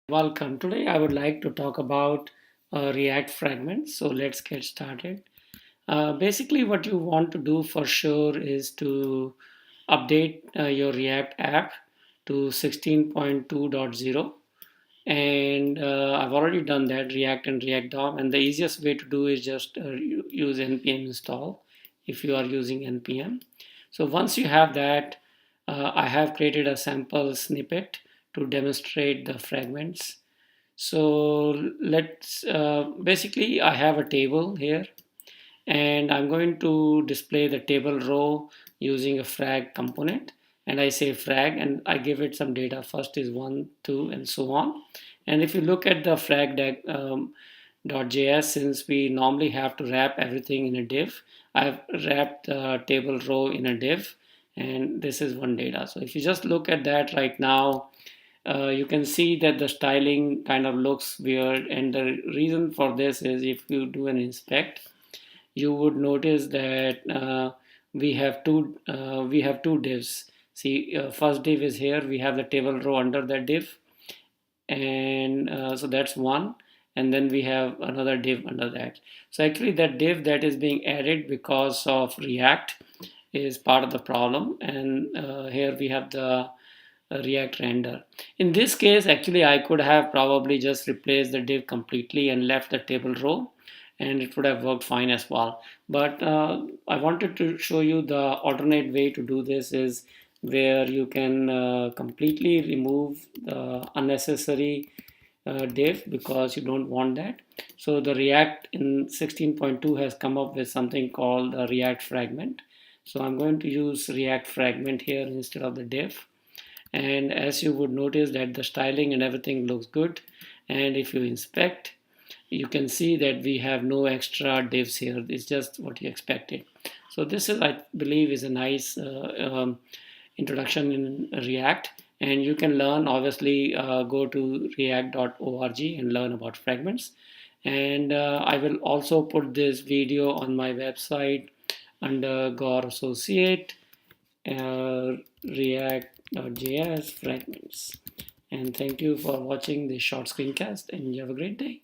Welcome. Today I would like to talk about React fragments. So let's get started. Basically, what you want to do for sure is to update your React app to 16.2.0. And I've already done that, React and React DOM. And the easiest way to do is just use npm install if you are using npm. So once you have that, I have created a sample snippet to demonstrate the fragments. So let's basically I have a table here and I'm going to display the table row using a frag component, and I say frag and I give it some data. First is 1, 2 and so on. And if you look at the frag.js, since we normally have to wrap everything in a div, I've wrapped the table row in a div, and this is one data. So if you just look at that right now, you can see that the styling kind of looks weird, and the reason for this is if you do an inspect, you would notice that we have two divs. See, first div is here, we have the table row under that div, and so that's one, and then we have another div under that. So actually that div that is being added because of React is part of the problem, and here we have the React render. In this case, actually, I could have probably just replaced the div completely and left the table row, and it would have worked fine as well. But I wanted to show you the alternate way to do this is where you can completely remove the unnecessary div because you don't want that. So the React in 16.2 has come up with something called the React fragment. So I'm going to use React fragment here instead of the div, and as you would notice that the styling and everything looks good. And if you inspect, you can see that we have no extra divs here. It's just what you expected. So this is, I believe, is a nice introduction in React, and you can learn, obviously, go to react.org and learn about fragments. And I will also put this video on my website under Gore Associate, react.js fragments. And thank you for watching this short screencast, and you have a great day.